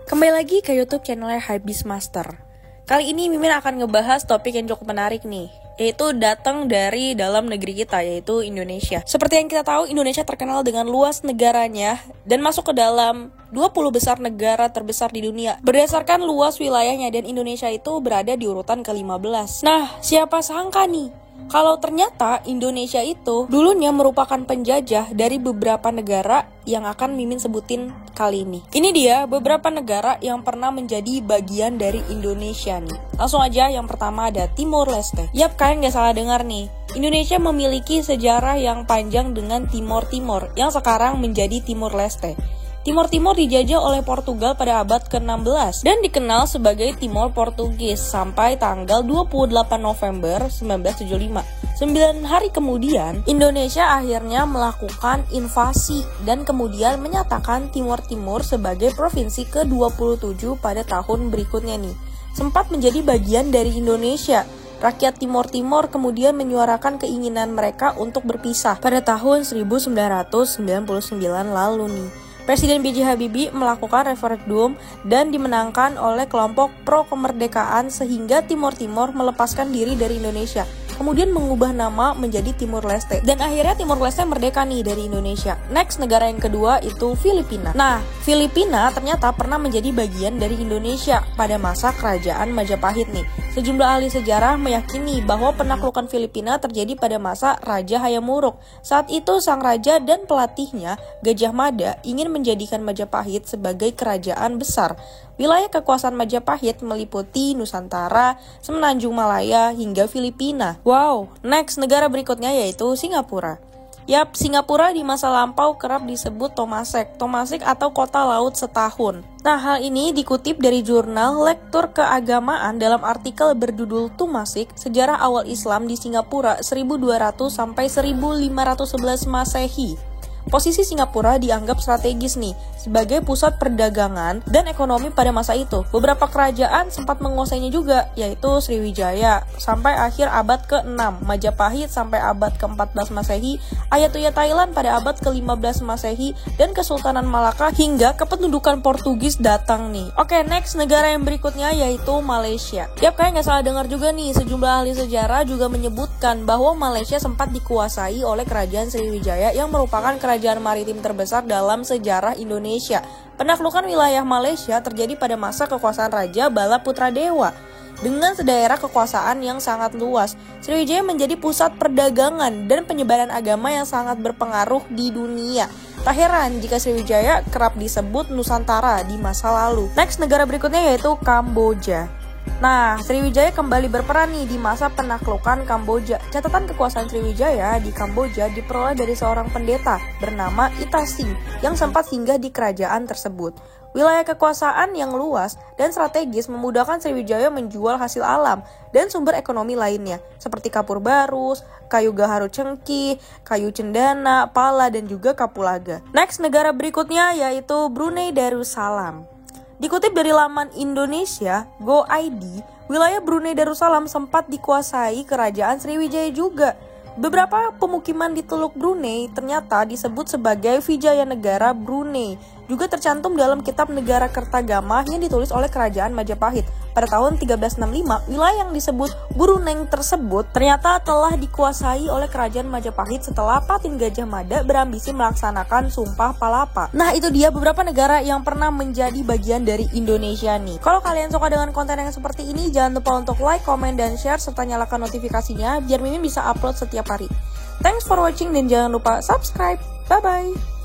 Kembali lagi ke YouTube channelnya Habis Master. Kali ini Mimin akan ngebahas topik yang cukup menarik nih, yaitu datang dari dalam negeri kita, yaitu Indonesia. Seperti yang kita tahu, Indonesia terkenal dengan luas negaranya dan masuk ke dalam 20 besar negara terbesar di dunia berdasarkan luas wilayahnya, dan Indonesia itu berada di urutan ke-15. Nah, siapa sangka nih kalau ternyata Indonesia itu dulunya merupakan penjajah dari beberapa negara yang akan Mimin sebutin kali ini. Ini dia beberapa negara yang pernah menjadi bagian dari Indonesia nih. Langsung aja, yang pertama ada Timor Leste. Yap, kalian gak salah dengar nih. Indonesia memiliki sejarah yang panjang dengan Timor yang sekarang menjadi Timor Leste. Timor dijajah oleh Portugal pada abad ke-16 dan dikenal sebagai Timor Portugis sampai tanggal 28 November 1975. 9 hari kemudian, Indonesia akhirnya melakukan invasi dan kemudian menyatakan Timor sebagai provinsi ke-27 pada tahun berikutnya nih. Sempat menjadi bagian dari Indonesia. Rakyat Timor kemudian menyuarakan keinginan mereka untuk berpisah pada tahun 1999 lalu nih. Presiden B.J. Habibie melakukan referendum dan dimenangkan oleh kelompok pro-kemerdekaan sehingga Timor melepaskan diri dari Indonesia. Kemudian mengubah nama menjadi Timor Leste. Dan akhirnya Timor Leste merdeka nih dari Indonesia. Next, negara yang kedua itu Filipina. Nah, Filipina ternyata pernah menjadi bagian dari Indonesia pada masa kerajaan Majapahit nih. Sejumlah ahli sejarah meyakini bahwa penaklukan Filipina terjadi pada masa Raja Hayam Wuruk. Saat itu sang raja dan pelatihnya, Gajah Mada, ingin menjadikan Majapahit sebagai kerajaan besar. Wilayah kekuasaan Majapahit meliputi Nusantara, Semenanjung Malaya, hingga Filipina. Wow, next negara berikutnya yaitu Singapura. Yap, Singapura di masa lampau kerap disebut Tomasek atau kota laut setahun. Nah, hal ini dikutip dari jurnal Lektur Keagamaan dalam artikel berjudul Tumasik, Sejarah Awal Islam di Singapura 1200 sampai 1511 Masehi. Posisi Singapura dianggap strategis nih, sebagai pusat perdagangan dan ekonomi pada masa itu. Beberapa kerajaan sempat menguasainya juga, yaitu Sriwijaya sampai akhir abad ke-6, Majapahit sampai abad ke-14 Masehi, Ayutthaya Thailand pada abad ke-15 Masehi, dan Kesultanan Malaka hingga kependudukan Portugis datang nih. Oke, next negara yang berikutnya yaitu Malaysia. Yap, kalian gak salah dengar juga nih, sejumlah ahli sejarah juga menyebutkan bahwa Malaysia sempat dikuasai oleh kerajaan Sriwijaya yang merupakan kerajaan maritim terbesar dalam sejarah Indonesia. Penaklukan wilayah Malaysia terjadi pada masa kekuasaan Raja Bala Putradewa. Dengan sedaerah kekuasaan yang sangat luas, Sriwijaya menjadi pusat perdagangan dan penyebaran agama yang sangat berpengaruh di dunia. Tak heran jika Sriwijaya kerap disebut Nusantara di masa lalu. Next, negara berikutnya yaitu Kamboja. Nah, Sriwijaya kembali berperan nih di masa penaklukan Kamboja. Catatan kekuasaan Sriwijaya di Kamboja diperoleh dari seorang pendeta bernama Ita Singh yang sempat singgah di kerajaan tersebut. Wilayah kekuasaan yang luas dan strategis memudahkan Sriwijaya menjual hasil alam dan sumber ekonomi lainnya, seperti kapur barus, kayu gaharu cengkih, kayu cendana, pala, dan juga kapulaga. Next, negara berikutnya yaitu Brunei Darussalam. Dikutip dari laman Indonesia Go ID, wilayah Brunei Darussalam sempat dikuasai kerajaan Sriwijaya juga. Beberapa pemukiman di Teluk Brunei ternyata disebut sebagai Vijaya Negara Brunei. Juga tercantum dalam kitab Negara Kertagama yang ditulis oleh kerajaan Majapahit. Pada tahun 1365, wilayah yang disebut Brunei tersebut ternyata telah dikuasai oleh kerajaan Majapahit setelah Patin Gajah Mada berambisi melaksanakan Sumpah Palapa. Nah, itu dia beberapa negara yang pernah menjadi bagian dari Indonesia nih. Kalau kalian suka dengan konten yang seperti ini, jangan lupa untuk like, komen, dan share, serta nyalakan notifikasinya biar Mimin bisa upload setiap hari. Thanks for watching dan jangan lupa subscribe. Bye-bye!